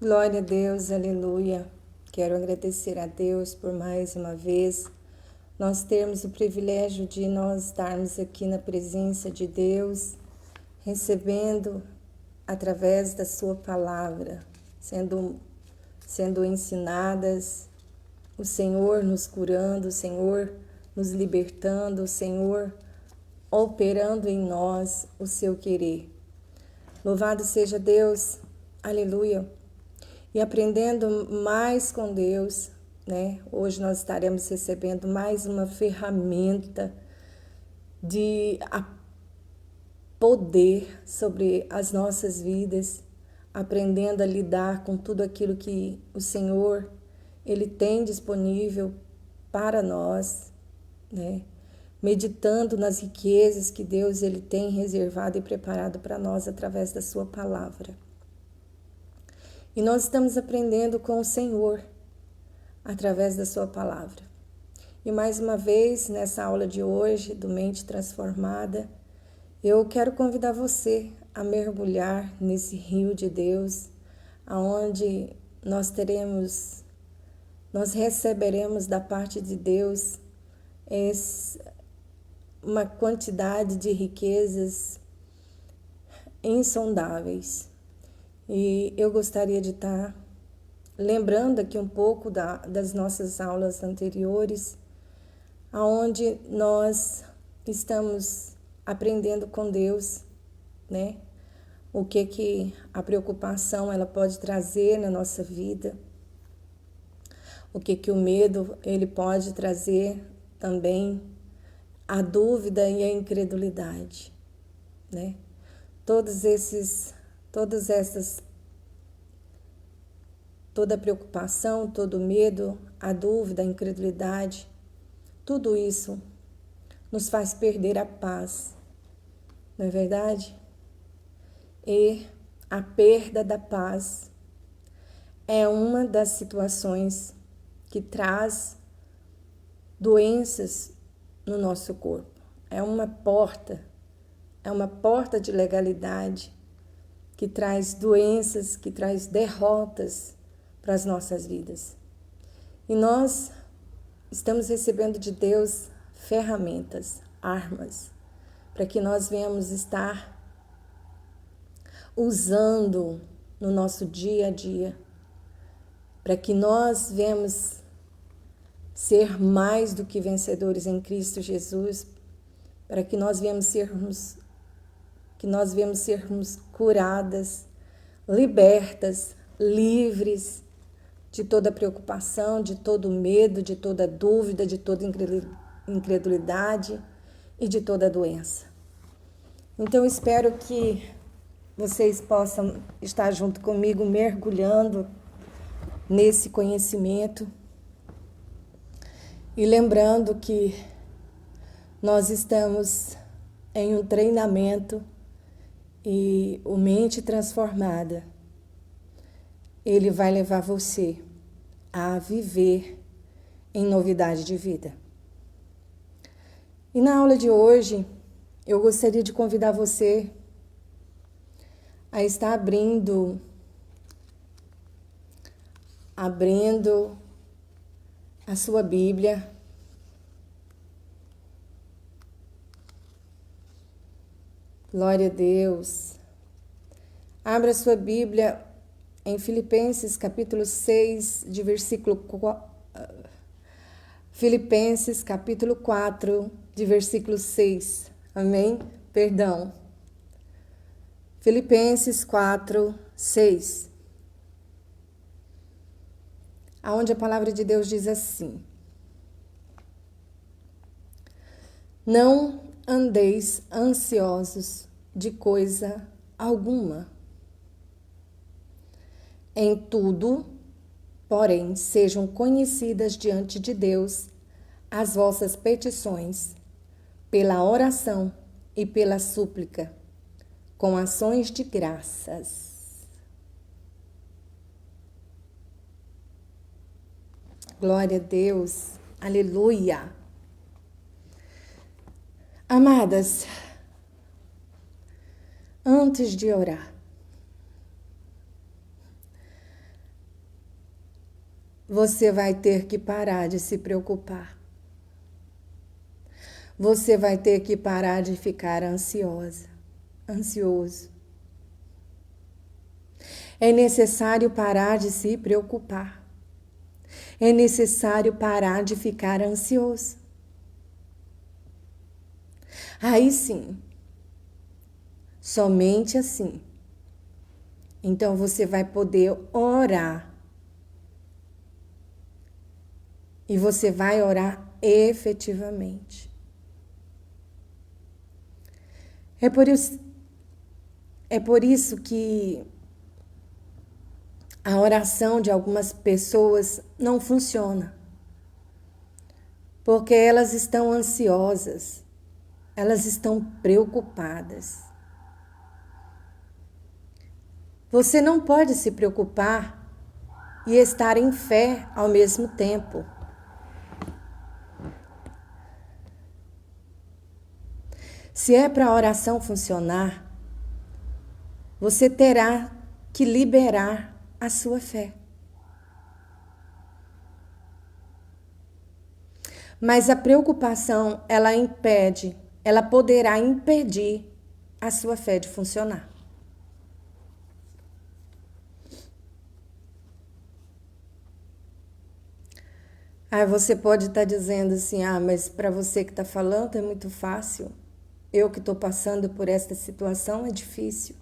Glória a Deus, aleluia. Quero agradecer a Deus por mais uma vez nós termos o privilégio de nós estarmos aqui na presença de Deus, recebendo através da sua palavra, sendo ensinadas, o Senhor nos curando, o Senhor nos libertando, o Senhor operando em nós o seu querer. Louvado seja Deus, aleluia. E aprendendo mais com Deus, né? Hoje nós estaremos recebendo mais uma ferramenta de poder sobre as nossas vidas, aprendendo a lidar com tudo aquilo que o Senhor Ele tem disponível para nós, né? Meditando nas riquezas que Deus Ele tem reservado e preparado para nós através da sua palavra. E nós estamos aprendendo com o Senhor através da sua palavra. E mais uma vez, nessa aula de hoje, do Mente Transformada, eu quero convidar você a mergulhar nesse rio de Deus, aonde nós receberemos da parte de Deus uma quantidade de riquezas insondáveis. E eu gostaria de estar lembrando aqui um pouco das nossas aulas anteriores, onde nós estamos aprendendo com Deus, né? O que a preocupação ela pode trazer na nossa vida, o que o medo ele pode trazer também, a dúvida e a incredulidade, né? Toda a preocupação, todo o medo, a dúvida, a incredulidade, tudo isso nos faz perder a paz, não é verdade? E a perda da paz é uma das situações que traz doenças no nosso corpo. É uma porta de legalidade que traz doenças, que traz derrotas para as nossas vidas. E nós estamos recebendo de Deus ferramentas, armas, para que nós venhamos estar usando no nosso dia a dia, para que nós venhamos ser mais do que vencedores em Cristo Jesus, para que nós venhamos sermos curadas, libertas, livres de toda preocupação, de todo medo, de toda dúvida, de toda incredulidade e de toda doença. Então, espero que vocês possam estar junto comigo, mergulhando nesse conhecimento e lembrando que nós estamos em um treinamento e o Mente Transformada, ele vai levar você a viver em novidade de vida. E na aula de hoje, eu gostaria de convidar você a estar abrindo a sua Bíblia. Glória a Deus. Abra a sua Bíblia em Filipenses capítulo 6, de Filipenses capítulo 4, de versículo 6. Amém? Perdão. Filipenses 4, 6. Aonde a palavra de Deus diz assim: Não andeis ansiosos de coisa alguma. Em tudo, porém, sejam conhecidas diante de Deus as vossas petições, pela oração e pela súplica, com ações de graças. Glória a Deus, aleluia. Amadas, antes de orar, você vai ter que parar de se preocupar. Você vai ter que parar de ficar ansioso. É necessário parar de se preocupar. É necessário parar de ficar ansioso. Aí sim, somente assim. Então você vai poder orar. E você vai orar efetivamente. É por isso que a oração de algumas pessoas não funciona. Porque elas estão ansiosas, elas estão preocupadas. Você não pode se preocupar e estar em fé ao mesmo tempo. Se é para a oração funcionar, você terá que liberar a sua fé. Mas a preocupação, ela poderá impedir a sua fé de funcionar. Aí você pode estar dizendo assim, mas para você que está falando é muito fácil. Eu que estou passando por esta situação é difícil.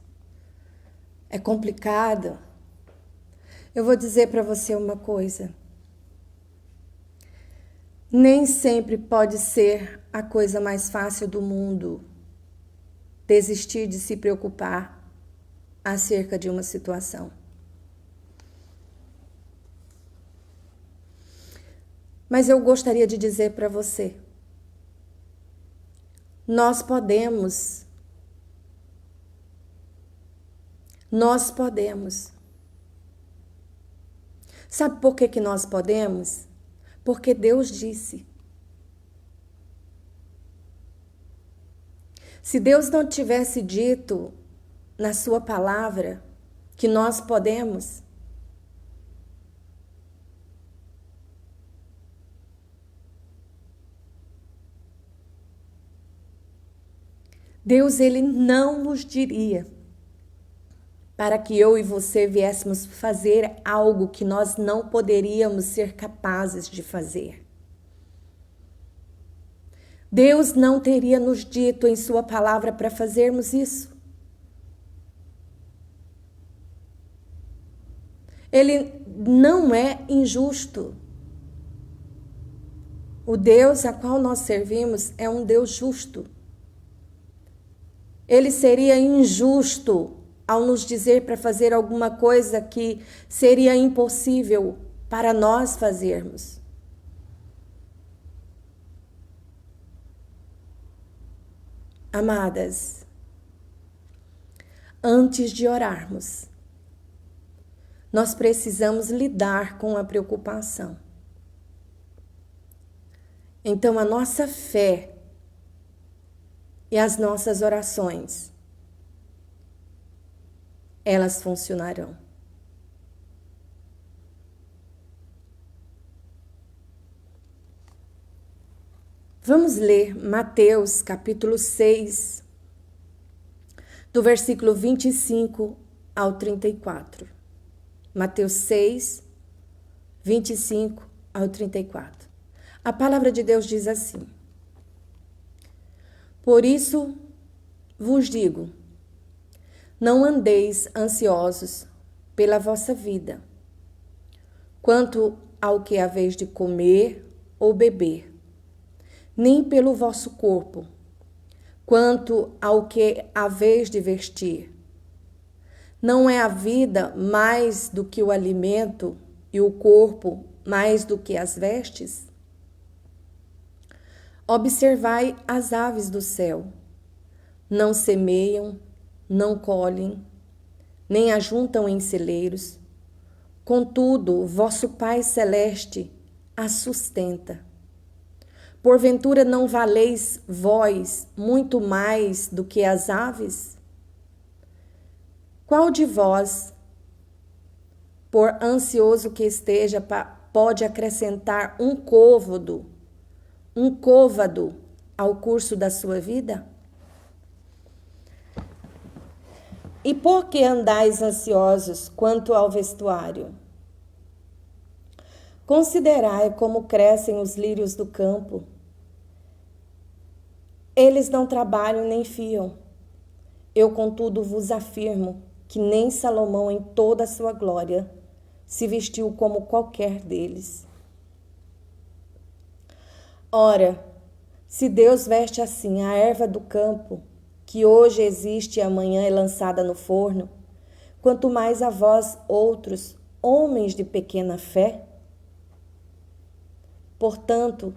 É complicado. Eu vou dizer para você uma coisa. Nem sempre pode ser a coisa mais fácil do mundo desistir de se preocupar acerca de uma situação. Mas eu gostaria de dizer para você, nós podemos. Sabe por que nós podemos? Porque Deus disse. Se Deus não tivesse dito na sua palavra que nós podemos, Deus, ele não nos diria para que eu e você viéssemos fazer algo que nós não poderíamos ser capazes de fazer. Deus não teria nos dito em sua palavra para fazermos isso. Ele não é injusto. O Deus a qual nós servimos é um Deus justo. Ele seria injusto ao nos dizer para fazer alguma coisa que seria impossível para nós fazermos. Amadas, antes de orarmos, nós precisamos lidar com a preocupação. Então, a nossa fé e as nossas orações, elas funcionarão. Vamos ler Mateus capítulo 6, do versículo 25 ao 34. Mateus 6, 25 ao 34. A palavra de Deus diz assim: Por isso vos digo, não andeis ansiosos pela vossa vida, quanto ao que haveis de comer ou beber, nem pelo vosso corpo, quanto ao que haveis de vestir. Não é a vida mais do que o alimento e o corpo mais do que as vestes? Observai as aves do céu. Não semeiam, não colhem, nem ajuntam em celeiros. Contudo, vosso Pai Celeste as sustenta. Porventura não valeis vós muito mais do que as aves? Qual de vós, por ansioso que esteja, pode acrescentar um côvado ao curso da sua vida? E por que andais ansiosos quanto ao vestuário? Considerai como crescem os lírios do campo. Eles não trabalham nem fiam. Eu, contudo, vos afirmo que nem Salomão, em toda a sua glória, se vestiu como qualquer deles. Ora, se Deus veste assim a erva do campo, que hoje existe e amanhã é lançada no forno, quanto mais a vós outros, homens de pequena fé? Portanto,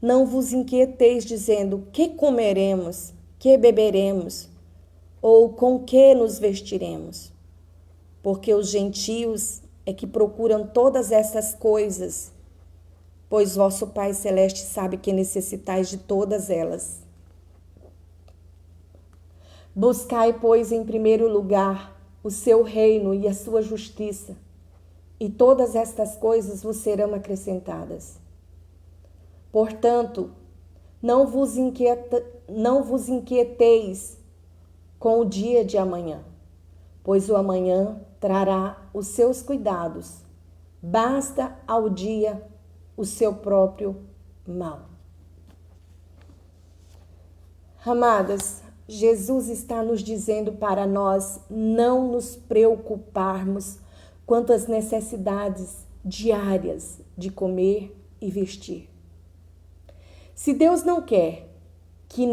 não vos inquieteis dizendo: que comeremos, que beberemos, ou com que nos vestiremos? Porque os gentios é que procuram todas essas coisas, pois vosso Pai Celeste sabe que necessitais de todas elas. Buscai, pois, em primeiro lugar o seu reino e a sua justiça, e todas estas coisas vos serão acrescentadas. Portanto, não vos inquieteis com o dia de amanhã, pois o amanhã trará os seus cuidados. Basta ao dia o seu próprio mal. Amadas, Jesus está nos dizendo para nós não nos preocuparmos quanto às necessidades diárias de comer e vestir. Se Deus não quer que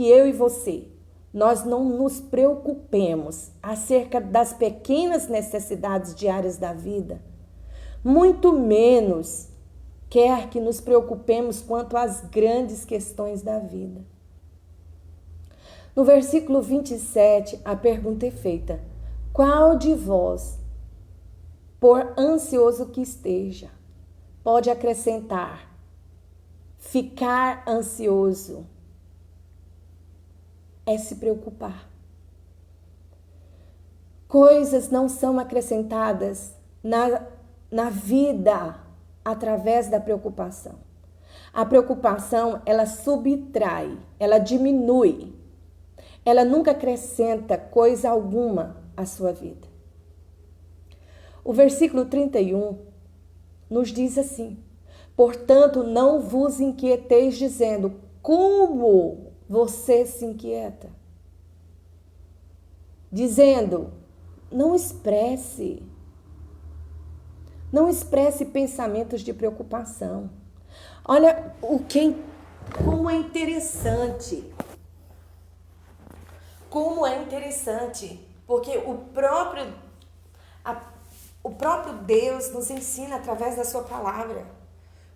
eu e você, nós não nos preocupemos acerca das pequenas necessidades diárias da vida, muito menos quer que nos preocupemos quanto às grandes questões da vida. No versículo 27, a pergunta é feita: qual de vós, por ansioso que esteja, pode acrescentar ficar ansioso? É se preocupar. Coisas não são acrescentadas na vida através da preocupação. A preocupação, ela subtrai, ela diminui. Ela nunca acrescenta coisa alguma à sua vida. O versículo 31 nos diz assim: portanto, não vos inquieteis dizendo: como você se inquieta? Dizendo: não expresse pensamentos de preocupação. Olha como é interessante. Como é interessante, porque o próprio Deus nos ensina através da sua palavra.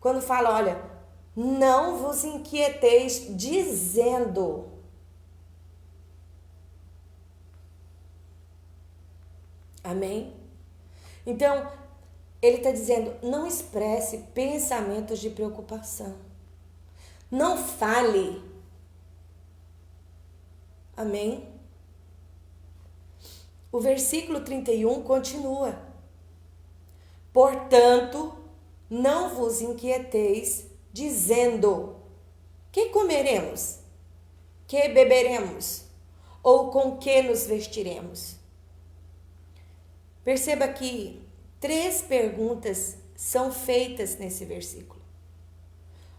Quando fala, olha, não vos inquieteis dizendo. Amém? Então, ele está dizendo, não expresse pensamentos de preocupação. Não fale. Amém? O versículo 31 continua. Portanto, não vos inquieteis dizendo: que comeremos? Que beberemos? Ou com que nos vestiremos? Perceba que 3 perguntas são feitas nesse versículo,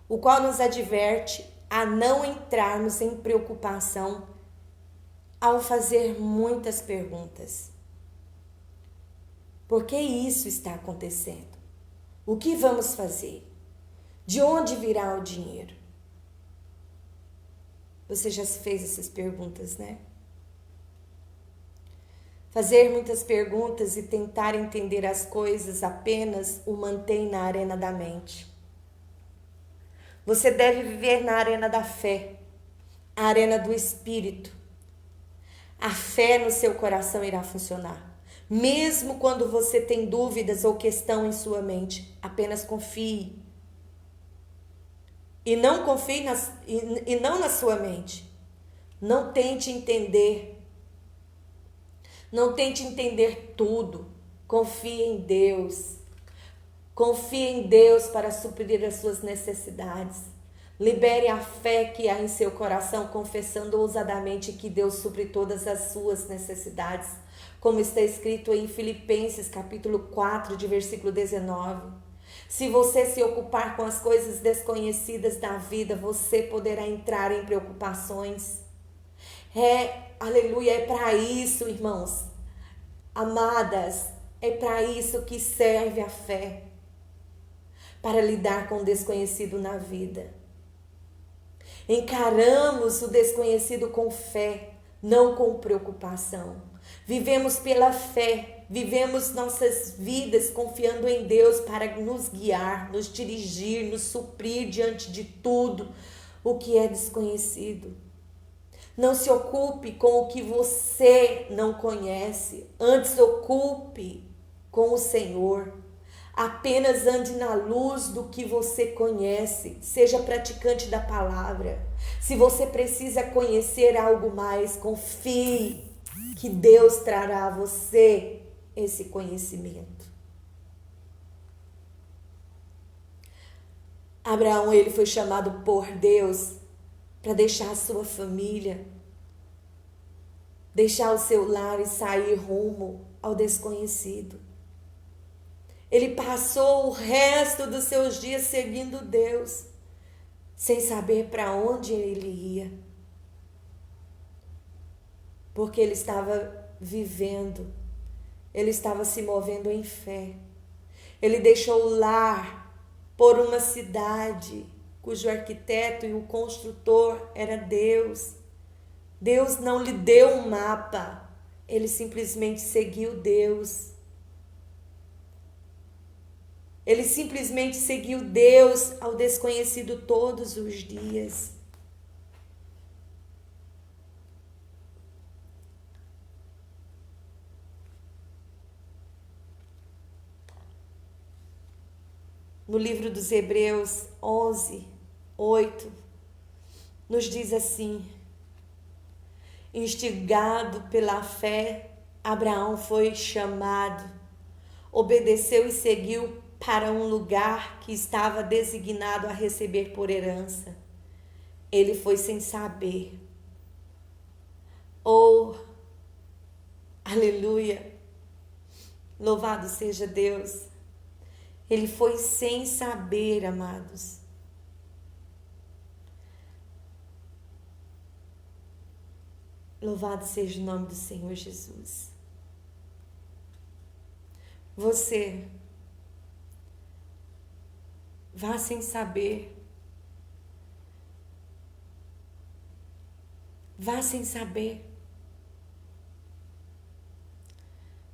o qual nos adverte a não entrarmos em preocupação ao fazer muitas perguntas. Por que isso está acontecendo? O que vamos fazer? De onde virá o dinheiro? Você já se fez essas perguntas, né? Fazer muitas perguntas e tentar entender as coisas apenas o mantém na arena da mente. Você deve viver na arena da fé, a arena do espírito. A fé no seu coração irá funcionar. Mesmo quando você tem dúvidas ou questão em sua mente, apenas confie. E não confie não na sua mente. Não tente entender. Não tente entender tudo. Confie em Deus. Confie em Deus para suprir as suas necessidades. Libere a fé que há em seu coração, confessando ousadamente que Deus supre todas as suas necessidades, como está escrito em Filipenses capítulo 4, de versículo 19. Se você se ocupar com as coisas desconhecidas da vida, você poderá entrar em preocupações. Aleluia, é para isso, irmãos, amadas, é para isso que serve a fé, para lidar com o desconhecido na vida. Encaramos o desconhecido com fé, não com preocupação. Vivemos pela fé, vivemos nossas vidas confiando em Deus para nos guiar, nos dirigir, nos suprir diante de tudo o que é desconhecido. Não se ocupe com o que você não conhece, antes ocupe com o Senhor. Apenas ande na luz do que você conhece, seja praticante da palavra. Se você precisa conhecer algo mais, confie que Deus trará a você esse conhecimento. Abraão, ele foi chamado por Deus para deixar a sua família, deixar o seu lar e sair rumo ao desconhecido. Ele passou o resto dos seus dias seguindo Deus, sem saber para onde ele ia. Porque ele estava vivendo, ele estava se movendo em fé. Ele deixou o lar por uma cidade cujo arquiteto e o construtor era Deus. Deus não lhe deu um mapa, ele simplesmente seguiu Deus. Ele simplesmente seguiu Deus ao desconhecido todos os dias. No livro dos Hebreus 11, 8, nos diz assim: instigado pela fé, Abraão foi chamado, obedeceu e seguiu para um lugar que estava designado a receber por herança. Ele foi sem saber. Oh, aleluia! Louvado seja Deus! Ele foi sem saber, amados. Louvado seja o nome do Senhor Jesus. Você vá sem saber. Vá sem saber.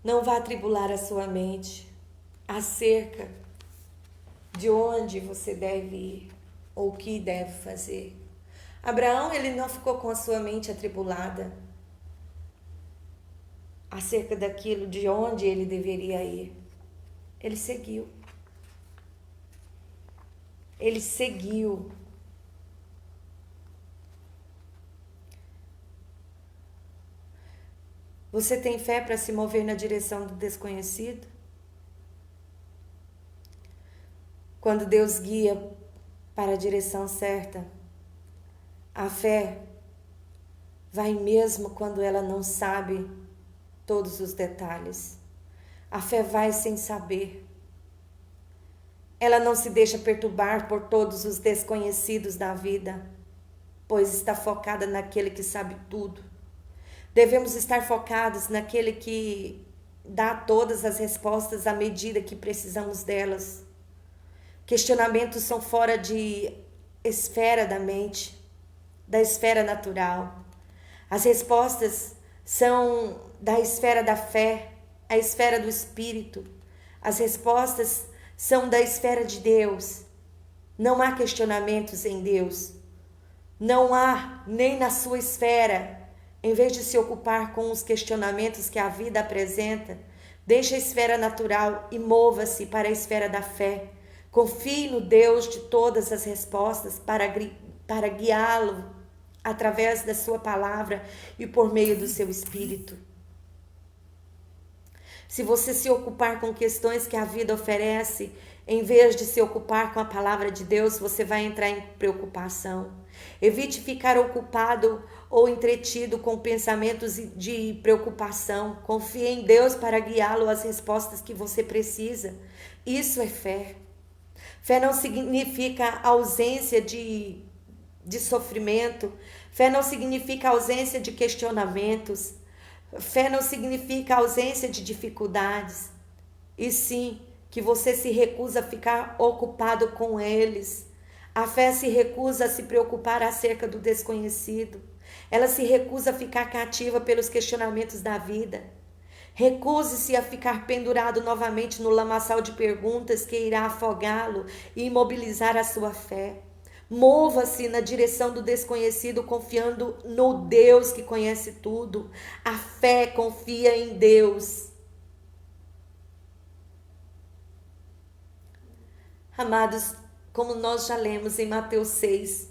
Não vá atribular a sua mente acerca de onde você deve ir ou o que deve fazer. Abraão, ele não ficou com a sua mente atribulada acerca daquilo de onde ele deveria ir. Ele seguiu. Ele seguiu. Você tem fé para se mover na direção do desconhecido? Quando Deus guia para a direção certa, a fé vai mesmo quando ela não sabe todos os detalhes. A fé vai sem saber. Ela não se deixa perturbar por todos os desconhecidos da vida, pois está focada naquele que sabe tudo. Devemos estar focados naquele que dá todas as respostas à medida que precisamos delas. Questionamentos são fora de esfera da mente, da esfera natural. As respostas são da esfera da fé, a esfera do Espírito. As respostas são da esfera de Deus. Não há questionamentos em Deus. Não há nem na sua esfera. Em vez de se ocupar com os questionamentos que a vida apresenta, deixe a esfera natural e mova-se para a esfera da fé. Confie no Deus de todas as respostas para guiá-lo através da sua palavra e por meio do seu Espírito. Se você se ocupar com questões que a vida oferece, Em vez de se ocupar com a palavra de Deus, você vai entrar em preocupação. Evite ficar ocupado ou entretido com pensamentos de preocupação. Confie em Deus para guiá-lo às respostas que você precisa. Isso é fé. Fé não significa ausência de sofrimento. Fé não significa ausência de questionamentos. Fé não significa ausência de dificuldades. E sim, que você se recusa a ficar ocupado com eles. A fé se recusa a se preocupar acerca do desconhecido. Ela se recusa a ficar cativa pelos questionamentos da vida. Recuse-se a ficar pendurado novamente no lamaçal de perguntas que irá afogá-lo e imobilizar a sua fé. Mova-se na direção do desconhecido, confiando no Deus que conhece tudo. A fé confia em Deus. Amados, como nós já lemos em Mateus 6,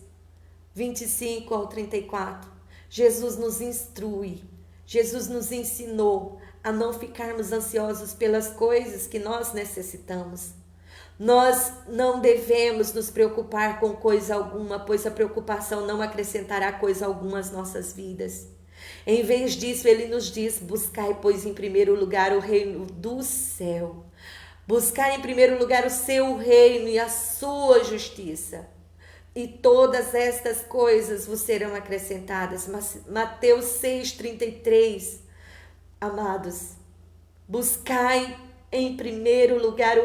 25 ao 34, Jesus nos instrui, Jesus nos ensinou a não ficarmos ansiosos pelas coisas que nós necessitamos. Nós não devemos nos preocupar com coisa alguma, pois a preocupação não acrescentará coisa alguma às nossas vidas. Em vez disso, ele nos diz: buscai, pois, em primeiro lugar o reino do céu. Buscar em primeiro lugar o seu reino e a sua justiça. E todas estas coisas vos serão acrescentadas. Mateus 6,33. Amados, buscai em primeiro lugar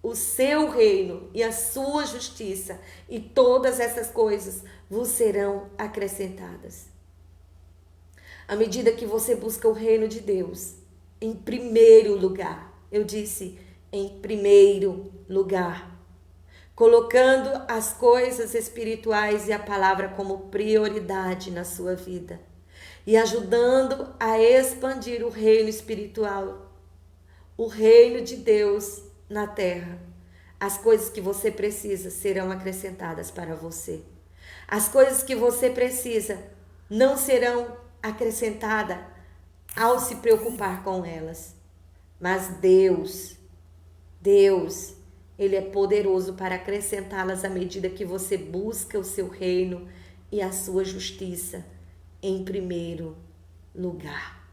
o seu reino e a sua justiça, e todas essas coisas vos serão acrescentadas. À medida que você busca o reino de Deus, em primeiro lugar, eu disse em primeiro lugar, colocando as coisas espirituais e a palavra como prioridade na sua vida e ajudando a expandir o reino espiritual, o reino de Deus na terra. As coisas que você precisa serão acrescentadas para você. As coisas que você precisa não serão acrescentadas ao se preocupar com elas. Mas Deus, Ele é poderoso para acrescentá-las à medida que você busca o seu reino e a sua justiça em primeiro lugar.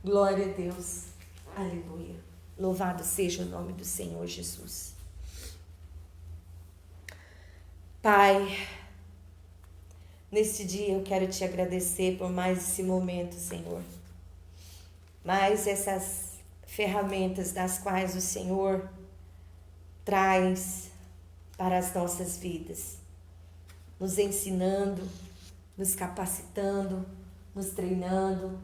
Glória a Deus. Aleluia. Louvado seja o nome do Senhor Jesus. Pai, neste dia eu quero te agradecer por mais esse momento, Senhor. Mais essas ferramentas das quais o Senhor traz para as nossas vidas, nos ensinando, nos capacitando, nos treinando,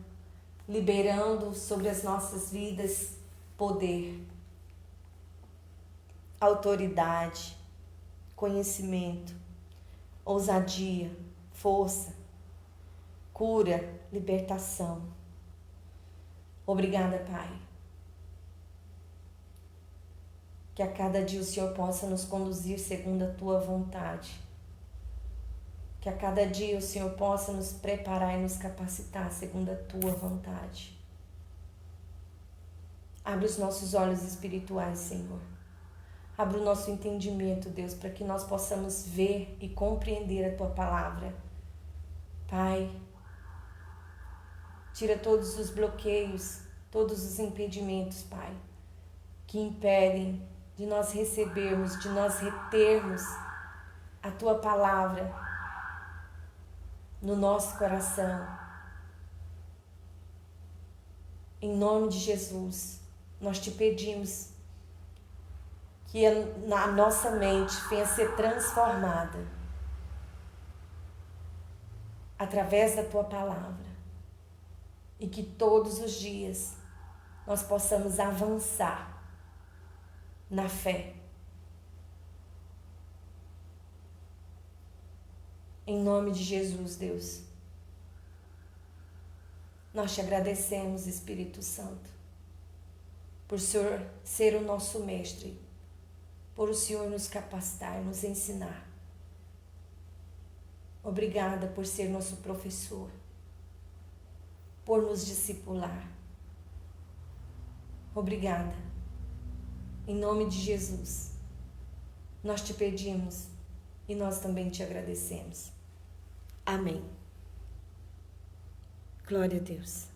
liberando sobre as nossas vidas poder, autoridade, conhecimento, ousadia, força, cura, libertação. Obrigada, Pai. Que a cada dia o Senhor possa nos conduzir segundo a Tua vontade. Que a cada dia o Senhor possa nos preparar e nos capacitar segundo a Tua vontade. Abre os nossos olhos espirituais, Senhor. Abre o nosso entendimento, Deus, para que nós possamos ver e compreender a Tua palavra. Pai, tira todos os bloqueios, todos os impedimentos, Pai, que impedem de nós recebermos, de nós retermos a Tua palavra no nosso coração. Em nome de Jesus, nós te pedimos que a nossa mente venha a ser transformada através da Tua palavra e que todos os dias nós possamos avançar na fé. Em nome de Jesus, Deus, nós te agradecemos, Espírito Santo, por o Senhor ser o nosso mestre, por o Senhor nos capacitar, nos ensinar. Obrigada por ser nosso professor, por nos discipular. Obrigada, Em nome de Jesus, nós te pedimos e nós também te agradecemos. Amém. Glória a Deus.